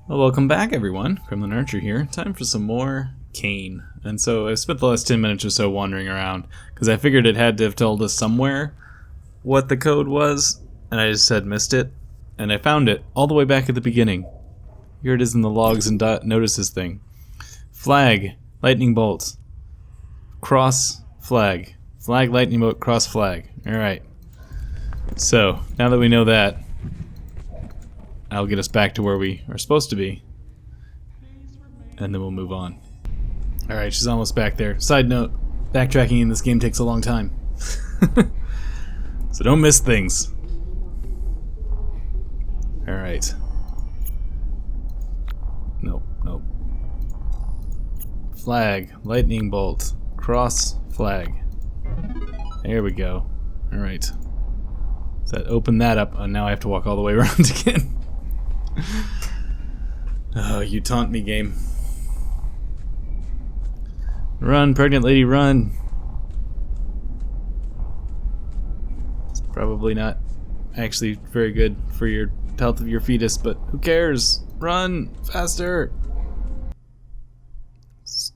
Well, welcome back, everyone. Kremlin Archer here. Time for some more Cayne. And so I spent the last 10 minutes or so wandering around because I figured it had to have told us somewhere what the code was, and I just had missed it. And I found it all the way back at the beginning. Here it is in the logs and notices thing. Flag, lightning bolt, cross, flag. Flag, lightning bolt, cross, flag. Alright. So, now that we know that, I'll get us back to where we are supposed to be. And then we'll move on. Alright, she's almost back there. Side note, backtracking in this game takes a long time. So don't miss things. Alright. Nope. Flag, lightning bolt, cross, flag. There we go. Alright. So that opened that up, and now I have to walk all the way around again. Oh, you taunt me, game. Run, pregnant lady, run. It's probably not actually very good for your health of your fetus, but who cares? Run faster.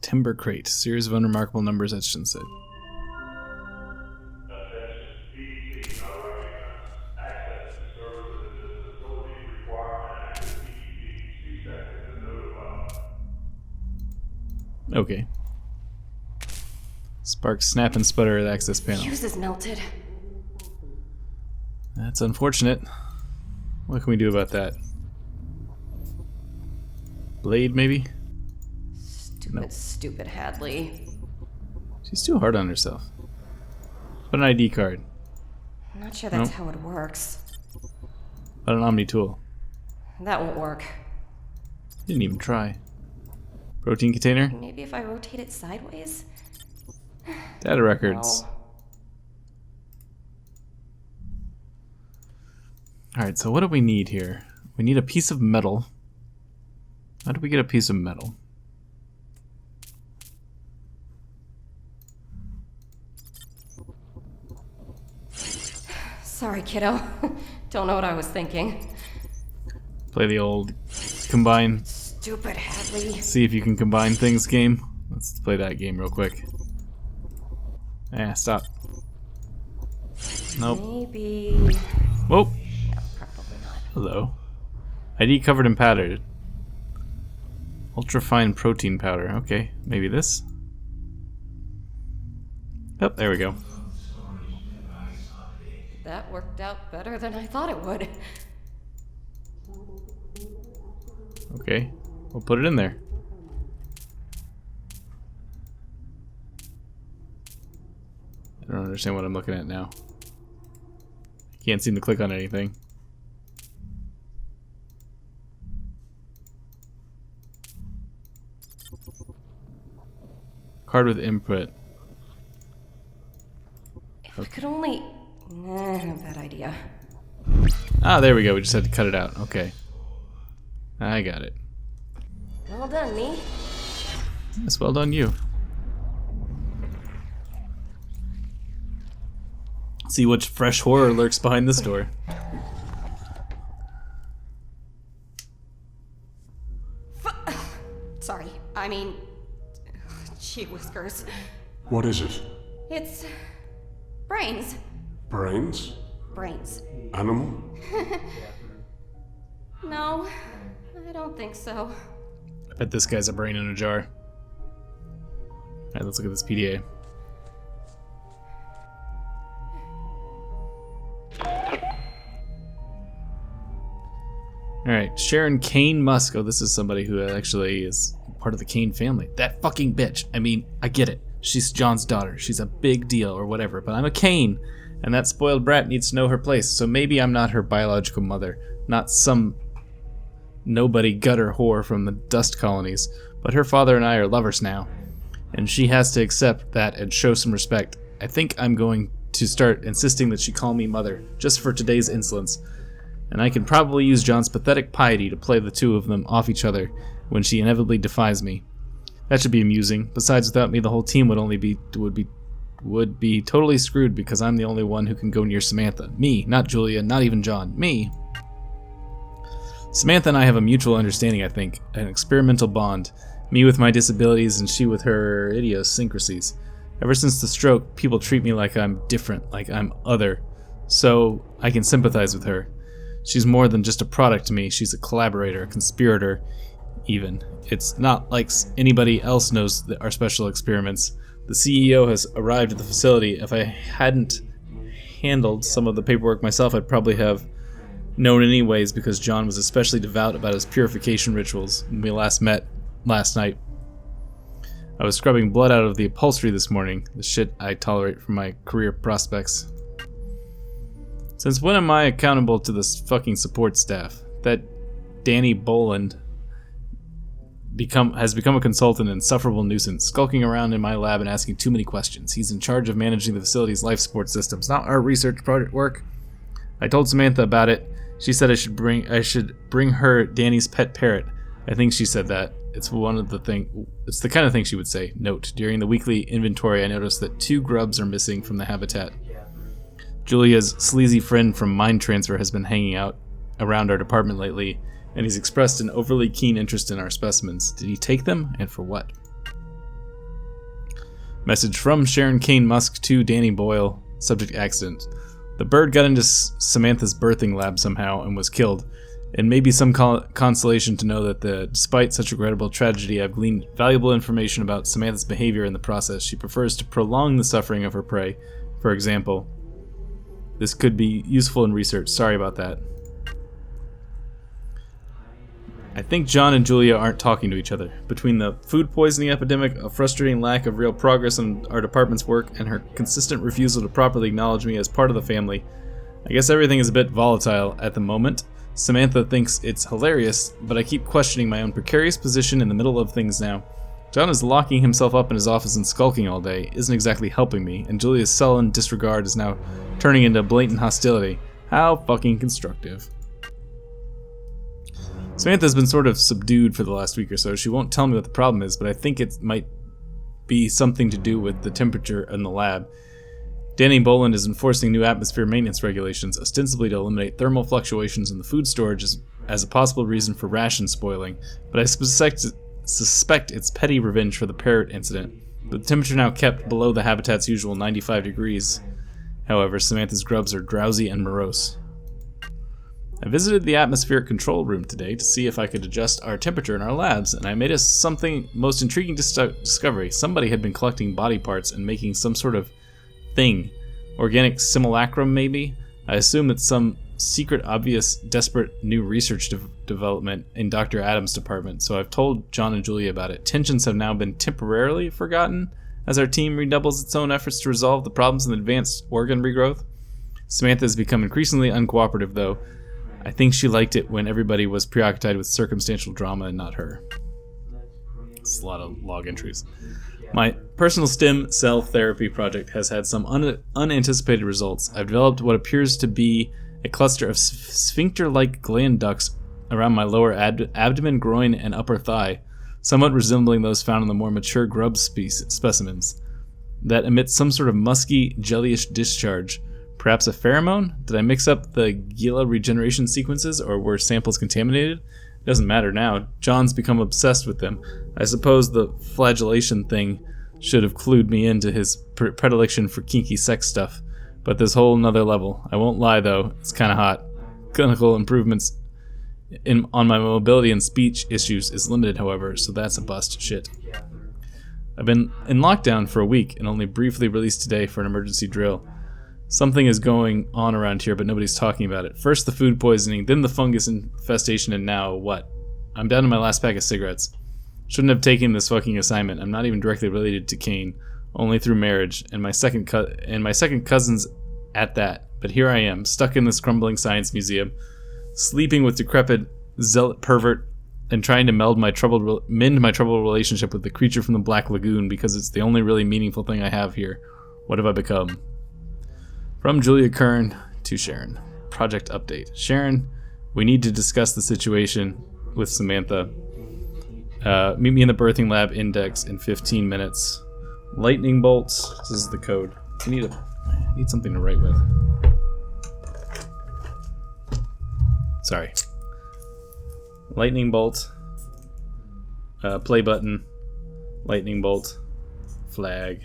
Timber crate, series of unremarkable numbers, Etchin said. Okay. Spark, snap, and sputter at access panel. Fuse is melted. That's unfortunate. What can we do about that? Blade, maybe? Stupid Hadley. She's too hard on herself. Put an ID card. I'm not sure that's how it works. Put an Omni tool. That won't work. Didn't even try. Protein container? Maybe if I rotate it sideways? Data records. No. Alright, so what do we need here? We need a piece of metal. How do we get a piece of metal? Sorry, kiddo. Don't know what I was thinking. Play the old combine. Stupid Hadley. See if you can combine things game. Let's play that game real quick. Stop. Nope. Maybe. Whoa. No, probably not. Hello. ID covered in powder. Ultra-fine protein powder. Okay, maybe this? Oh, there we go. That worked out better than I thought it would. Okay, we'll put it in there. I don't understand what I'm looking at now. I can't seem to click on anything. Card with input. If I could only... bad idea. Ah, there we go. We just had to cut it out. Okay. I got it. Well done, me. Yes, well done you. See what fresh horror lurks behind this door. Sorry, I mean... Gee whiskers. What is it? It's... brains. Brains? Brains. Animal? No, I don't think so. I bet this guy's a brain in a jar. Alright, let's look at this PDA. Alright, Sharon Cayne Musk. Oh, this is somebody who actually is part of the Cayne family. That fucking bitch. I mean, I get it. She's John's daughter. She's a big deal or whatever, but I'm a Cayne, and that spoiled brat needs to know her place, so maybe I'm not her biological mother. Not some nobody gutter whore from the dust colonies, but her father and I are lovers now, and she has to accept that and show some respect. I think I'm going to start insisting that she call me mother, just for today's insolence, and I can probably use John's pathetic piety to play the two of them off each other when she inevitably defies me. That should be amusing. Besides, without me, the whole team would be totally screwed because I'm the only one who can go near Samantha. Me, not Julia, not even John. Me. Samantha and I have a mutual understanding, I think, an experimental bond. Me with my disabilities and she with her idiosyncrasies. Ever since the stroke, people treat me like I'm different, like I'm other. So I can sympathize with her. She's more than just a product to me. She's a collaborator, a conspirator, even. It's not like anybody else knows our special experiments. The CEO has arrived at the facility. If I hadn't handled some of the paperwork myself, I'd probably have known anyways, because John was especially devout about his purification rituals when we last met last night. I was scrubbing blood out of the upholstery this morning, the shit I tolerate from my career prospects. Since when am I accountable to this fucking support staff? That Danny Boland has become a consultant and insufferable nuisance, skulking around in my lab and asking too many questions. He's in charge of managing the facility's life support systems, not our research project work. I told Samantha about it. She said I should bring her Danny's pet parrot. I think she said that. It's the kind of thing she would say. Note, during the weekly inventory I noticed that 2 grubs are missing from the habitat. Julia's sleazy friend from Mind Transfer has been hanging out around our department lately, and he's expressed an overly keen interest in our specimens. Did he take them, and for what? Message from Sharon Cayne Musk to Danny Boyle. Subject accident. The bird got into Samantha's birthing lab somehow and was killed. It may be some consolation to know that despite such regrettable tragedy, I've gleaned valuable information about Samantha's behavior in the process. She prefers to prolong the suffering of her prey. For example, this could be useful in research. Sorry about that. I think John and Julia aren't talking to each other. Between the food poisoning epidemic, a frustrating lack of real progress in our department's work, and her consistent refusal to properly acknowledge me as part of the family, I guess everything is a bit volatile at the moment. Samantha thinks it's hilarious, but I keep questioning my own precarious position in the middle of things now. John is locking himself up in his office and skulking all day, isn't exactly helping me, and Julia's sullen disregard is now turning into blatant hostility. How fucking constructive. Samantha's been sort of subdued for the last week or so. She won't tell me what the problem is, but I think it might be something to do with the temperature in the lab. Danny Boland is enforcing new atmosphere maintenance regulations, ostensibly to eliminate thermal fluctuations in the food storage as a possible reason for ration spoiling, but I suspect it's petty revenge for the parrot incident. With the temperature now kept below the habitat's usual 95 degrees, however, Samantha's grubs are drowsy and morose. I visited the atmospheric control room today to see if I could adjust our temperature in our labs, and I made a something most intriguing discovery. Somebody had been collecting body parts and making some sort of thing. Organic simulacrum, maybe? I assume it's some secret, obvious, desperate new research development in Dr. Adams' department, so I've told John and Julia about it. Tensions have now been temporarily forgotten as our team redoubles its own efforts to resolve the problems in advanced organ regrowth. Samantha has become increasingly uncooperative, though. I think she liked it when everybody was preoccupied with circumstantial drama and not her. It's a lot of log entries. My personal stem cell therapy project has had some unanticipated results. I've developed what appears to be a cluster of sphincter-like gland ducts around my lower abdomen, groin, and upper thigh, somewhat resembling those found in the more mature grub specimens, that emit some sort of musky, jellyish discharge. Perhaps a pheromone? Did I mix up the Gila regeneration sequences, or were samples contaminated? It doesn't matter now. John's become obsessed with them. I suppose the flagellation thing should have clued me into his predilection for kinky sex stuff, but there's a whole nother level. I won't lie, though. It's kind of hot. Clinical improvements on my mobility and speech issues is limited, however, so that's a bust. Shit. I've been in lockdown for a week and only briefly released today for an emergency drill. Something is going on around here, but nobody's talking about it. First the food poisoning, then the fungus infestation, and now what? I'm down to my last pack of cigarettes. Shouldn't have taken this fucking assignment. I'm not even directly related to Cayne, only through marriage, and my second cousins at that. But here I am, stuck in this crumbling science museum, sleeping with decrepit zealot pervert, and trying to mend my troubled relationship with the creature from the Black Lagoon because it's the only really meaningful thing I have here. What have I become? From Julia Kern to Sharon. Project update. Sharon, we need to discuss the situation with Samantha. Meet me in the birthing lab index in 15 minutes. Lightning bolts. This is the code. I need something to write with. Sorry. Lightning bolt. Play button. Lightning bolt. Flag.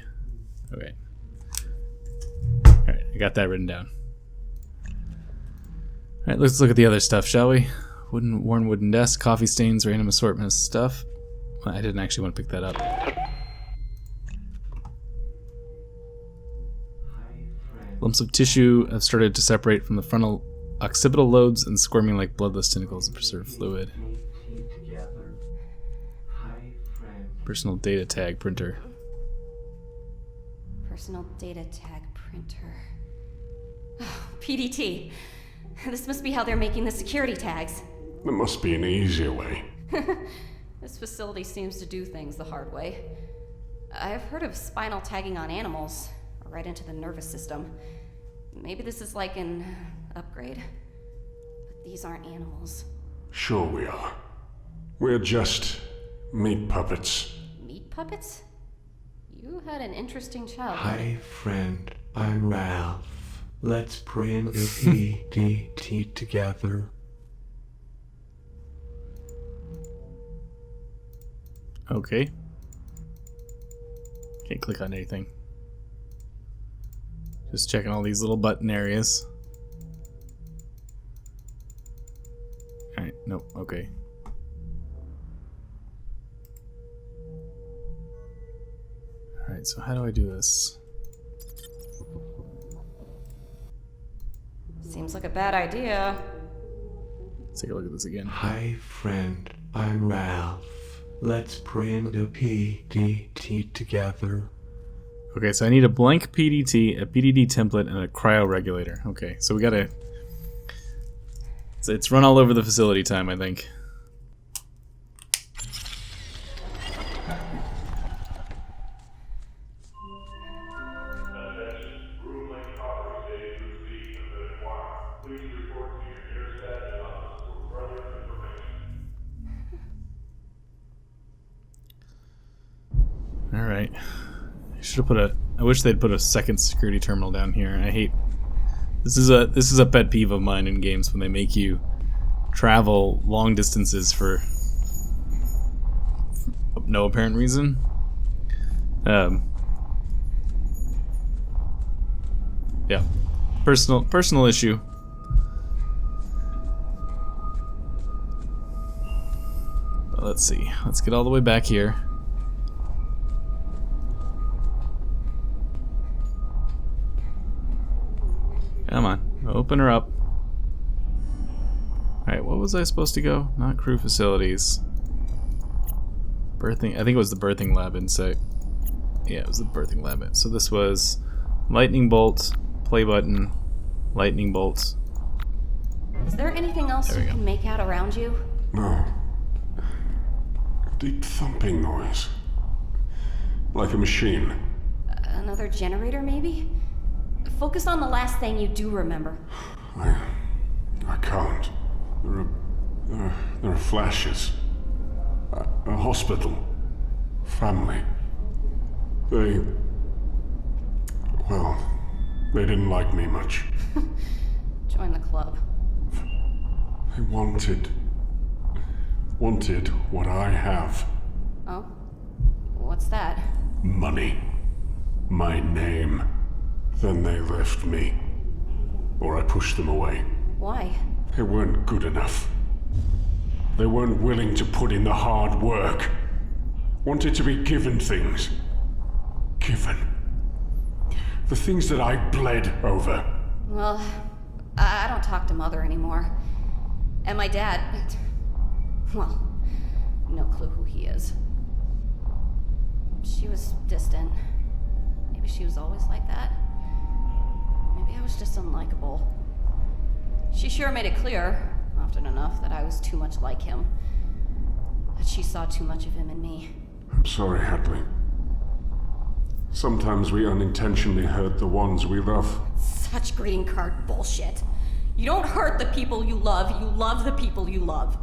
Okay. Alright, I got that written down. Alright, let's look at the other stuff, shall we? Worn wooden desk, coffee stains, random assortment of stuff. Well, I didn't actually want to pick that up. Lumps of tissue have started to separate from the frontal occipital lobes and squirming like bloodless tentacles of preserved fluid. Personal data tag printer. Personal data tag printer. Oh, PDT. This must be how they're making the security tags. There must be an easier way. This facility seems to do things the hard way. I've heard of spinal tagging on animals, right into the nervous system. Maybe this is like an upgrade. But these aren't animals. Sure we are. We're just meat puppets. Meat puppets? You had an interesting childhood. Hi, friend. I'm Ralph. Let's print a PDT together. Okay. Can't click on anything. Just checking all these little button areas. Alright, nope, okay. Alright, so how do I do this? Seems like a bad idea. Let's take a look at this again. Hi, friend. I'm Ralph. Let's print a PDT together. Okay, so I need a blank PDT, a PDD template, and a cryoregulator. Okay, so we gotta... It's run all over the facility time, I think. Alright. Should have put a... I wish they'd put a second security terminal down here. I hate... This is a pet peeve of mine in games when they make you travel long distances for no apparent reason. Yeah. Personal issue. Let's see. Let's get all the way back here. Come on, open her up. Alright, what was I supposed to go? Not crew facilities. Birthing, I think it was the birthing lab inside. Yeah, it was the birthing lab. So this was lightning bolt, play button, lightning bolt. Is there anything else you can make out around you? No. Deep thumping noise. Like a machine. Another generator, maybe? Focus on the last thing you do remember. I can't. There are flashes. A hospital. Family. They didn't like me much. Join the club. They wanted what I have. Oh? What's that? Money. My name. Then they left me. Or I pushed them away. Why? They weren't good enough. They weren't willing to put in the hard work. Wanted to be given things. Given. The things that I bled over. Well, I don't talk to Mother anymore. And my dad... Well, no clue who he is. She was distant. Maybe she was always like that. Maybe I was just unlikable. She sure made it clear, often enough, that I was too much like him. That she saw too much of him in me. I'm sorry, Hadley. Sometimes we unintentionally hurt the ones we love. Such greeting card bullshit. You don't hurt the people you love the people you love.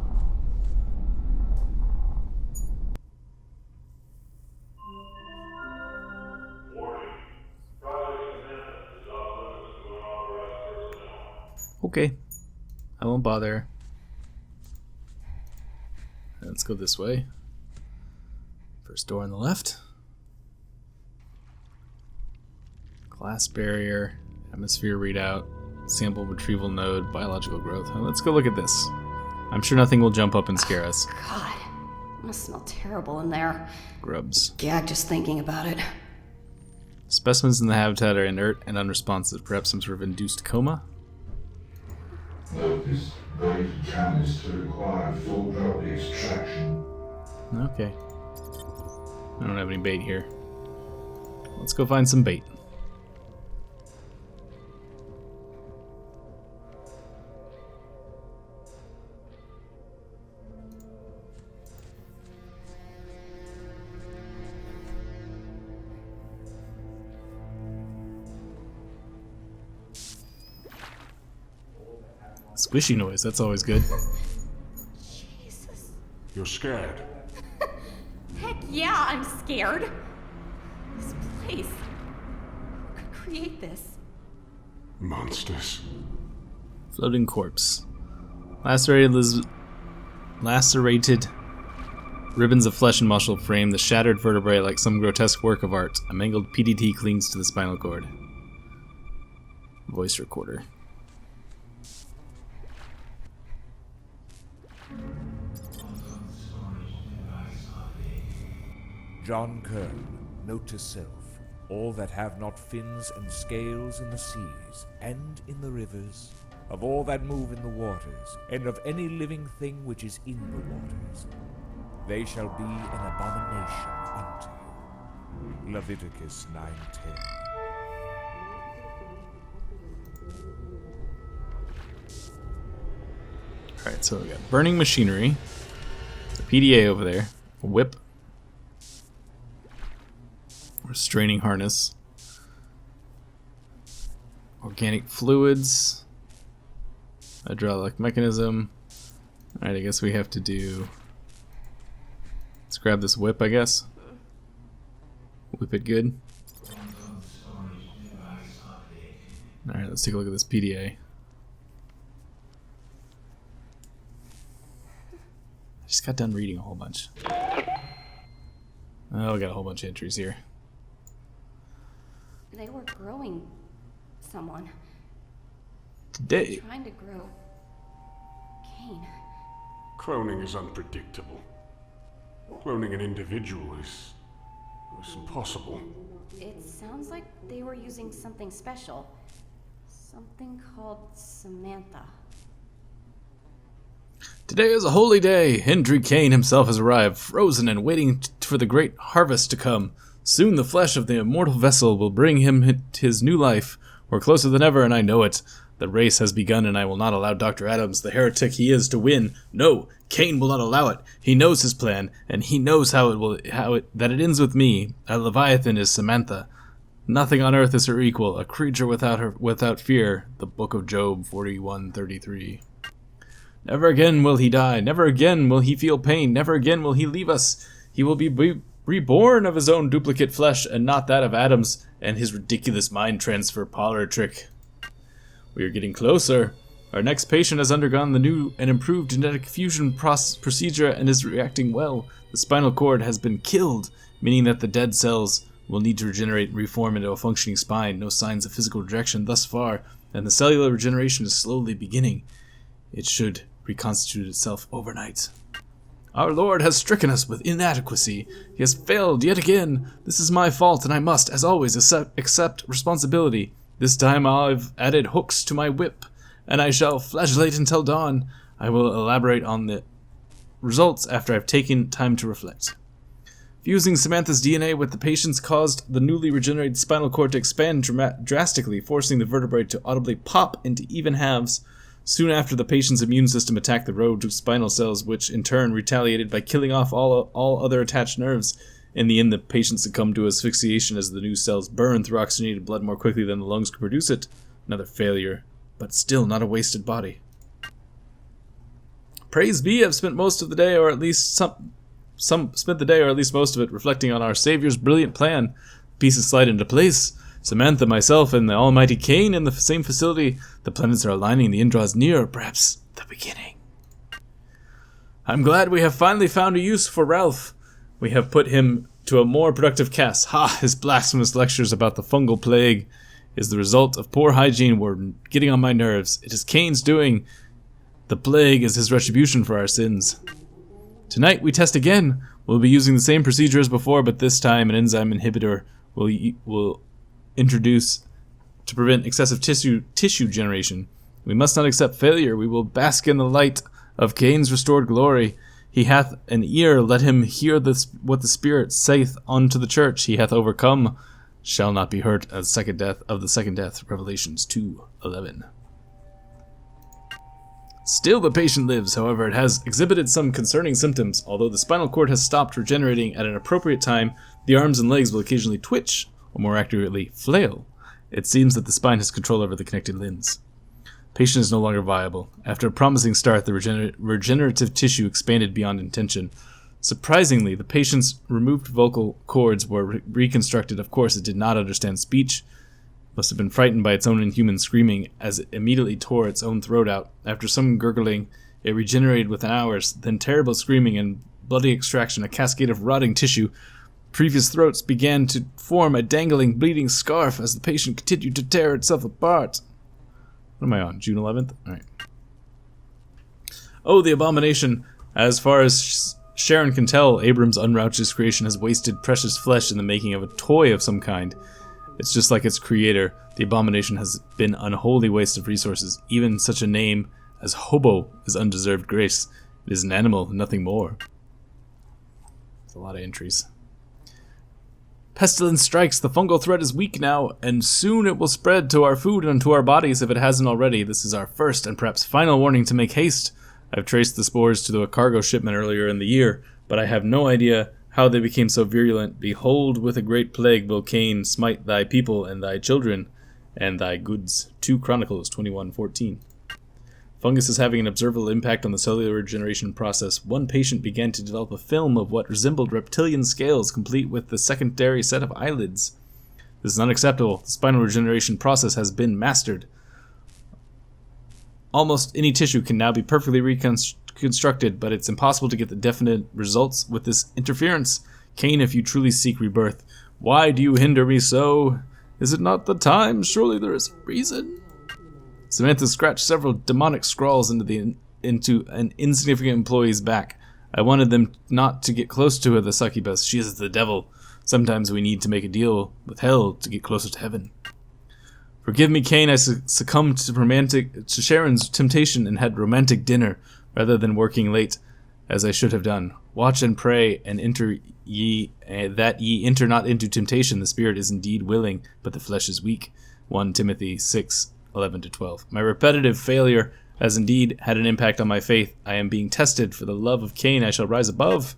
Okay. I won't bother. let's go this way. First door on the left. Glass barrier, atmosphere readout, sample retrieval node, biological growth. Well, let's go look at this. I'm sure nothing will jump up and scare us. God, it must smell terrible in there. Grubs. Gag just thinking about it. Specimens in the habitat are inert and unresponsive. Perhaps some sort of induced coma? This bait challenge to require full drop extraction. Okay. I don't have any bait here. Let's go find some bait. Squishy noise, that's always good. Jesus. You're scared? Heck yeah, I'm scared. This place. Who could create this? Monsters. Floating corpse. Lacerated ribbons of flesh and muscle frame the shattered vertebrae like some grotesque work of art. A mangled PDT clings to the spinal cord. Voice recorder. John Cayne, note to self, all that have not fins and scales in the seas, and in the rivers, of all that move in the waters, and of any living thing which is in the waters, they shall be an abomination unto you. Leviticus 9:10. Alright, so we got burning machinery, a PDA over there, a whip, restraining harness, organic fluids, hydraulic mechanism. Alright, I guess we have to do... Let's grab this whip, I guess. Whip it good. Alright, let's take a look at this PDA. I just got done reading a whole bunch. Oh, we got a whole bunch of entries here. They were growing someone. Today. Trying to grow Cayne. Cloning is unpredictable. Cloning an individual is impossible. It sounds like they were using something special. Something called Samantha. Today is a holy day. Hendry Cayne himself has arrived, frozen and waiting for the great harvest to come. Soon the flesh of the immortal vessel will bring him his new life. We're closer than ever, and I know it. The race has begun, and I will not allow Dr. Adams, the heretic he is, to win. No, Cayne will not allow it. He knows his plan, and he knows that it ends with me. A Leviathan is Samantha. Nothing on earth is her equal. A creature without fear. The Book of Job 41:33. Never again will he die. Never again will he feel pain. Never again will he leave us. He will be reborn of his own duplicate flesh, and not that of Adams and his ridiculous mind transfer parlor trick. We are getting closer. Our next patient has undergone the new and improved genetic fusion procedure and is reacting well. The spinal cord has been killed, meaning that the dead cells will need to regenerate and reform into a functioning spine. No signs of physical rejection thus far, and the cellular regeneration is slowly beginning. It should reconstitute itself overnight. Our Lord has stricken us with inadequacy. He has failed yet again. This is my fault, and I must, as always, accept responsibility. This time I've added hooks to my whip, and I shall flagellate until dawn. I will elaborate on the results after I've taken time to reflect. Fusing Samantha's DNA with the patient's caused the newly regenerated spinal cord to expand drastically, forcing the vertebrae to audibly pop into even halves. Soon after, the patient's immune system attacked the rogue spinal cells, which in turn retaliated by killing off all other attached nerves. In the end, the patient succumbed to asphyxiation as the new cells burned through oxygenated blood more quickly than the lungs could produce it. Another failure, but still not a wasted body. Praise be, I've spent most of the day, or at least spent the day, or at least most of it, reflecting on our Savior's brilliant plan. Pieces slide into place. Samantha, myself, and the almighty Cayne in the same facility. The planets are aligning, the end draws near, perhaps the beginning. I'm glad we have finally found a use for Ralph. We have put him to a more productive cast. Ha! His blasphemous lectures about the fungal plague is the result of poor hygiene, Warden, getting on my nerves. It is Cayne's doing. The plague is his retribution for our sins. Tonight we test again. We'll be using the same procedure as before, but this time an enzyme inhibitor will introduce to prevent excessive tissue generation. We must not accept failure. We will bask in the light of Cayne's restored glory. He hath an ear, let him hear what the Spirit saith unto the church. He hath overcome, shall not be hurt of the second death. Revelations 2:11. Still the patient lives, however, it has exhibited some concerning symptoms. Although the spinal cord has stopped regenerating at an appropriate time, the arms and legs will occasionally twitch, or more accurately, flail. It seems that the spine has control over the connected limbs. Patient is no longer viable. After a promising start, the regenerative tissue expanded beyond intention. Surprisingly, the patient's removed vocal cords were reconstructed. Of course, it did not understand speech. Must have been frightened by its own inhuman screaming, as it immediately tore its own throat out. After some gurgling, it regenerated within hours. Then terrible screaming and bloody extraction, a cascade of rotting tissue. Previous throats began to form a dangling, bleeding scarf as the patient continued to tear itself apart. What am I on? June 11th? Alright. Oh, the abomination. As far as Sharon can tell, Abram's unrighteous creation has wasted precious flesh in the making of a toy of some kind. It's just like its creator. The abomination has been unholy waste of resources. Even such a name as hobo is undeserved grace. It is an animal, nothing more. There's a lot of entries. Pestilence strikes. The fungal threat is weak now, and soon it will spread to our food and to our bodies if it hasn't already. This is our first and perhaps final warning to make haste. I've traced the spores to a cargo shipment earlier in the year, but I have no idea how they became so virulent. Behold, with a great plague will Cayne smite thy people and thy children and thy goods. 2 Chronicles 21:14. Fungus is having an observable impact on the cellular regeneration process. One patient began to develop a film of what resembled reptilian scales, complete with the secondary set of eyelids. This is unacceptable. The spinal regeneration process has been mastered. Almost any tissue can now be perfectly reconstructed, but it's impossible to get the definite results with this interference. Cayne, if you truly seek rebirth, why do you hinder me so? Is it not the time? Surely there is a reason. Samantha scratched several demonic scrawls into an insignificant employee's back. I wanted them not to get close to her, the succubus. She is the devil. Sometimes we need to make a deal with hell to get closer to heaven. Forgive me, Cayne, I succumbed to Sharon's temptation and had romantic dinner, rather than working late, as I should have done. Watch and pray, and that ye enter not into temptation. The spirit is indeed willing, but the flesh is weak. 1 Timothy 6:11-12. My repetitive failure has indeed had an impact on my faith. I am being tested. For the love of Cayne, I shall rise above.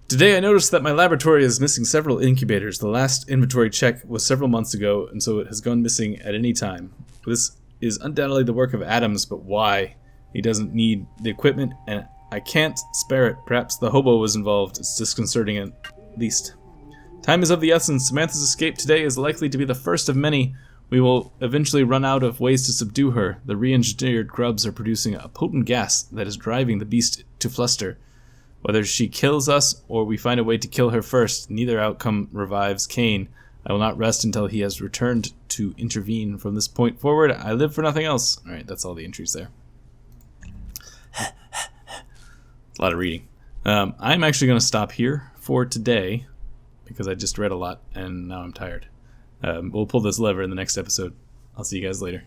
Today I noticed that my laboratory is missing several incubators. The last inventory check was several months ago, and so it has gone missing at any time. This is undoubtedly the work of Adams, but why? He doesn't need the equipment, and I can't spare it. Perhaps the hobo was involved. It's disconcerting at least. Time is of the essence. Samantha's escape today is likely to be the first of many. We will eventually run out of ways to subdue her. The re-engineered grubs are producing a potent gas that is driving the beast to fluster. Whether she kills us or we find a way to kill her first, neither outcome revives Cayne. I will not rest until he has returned to intervene. From this point forward, I live for nothing else. Alright, that's all the entries there. A lot of reading. I'm actually going to stop here for today because I just read a lot and now I'm tired. We'll pull this lever in the next episode. I'll see you guys later.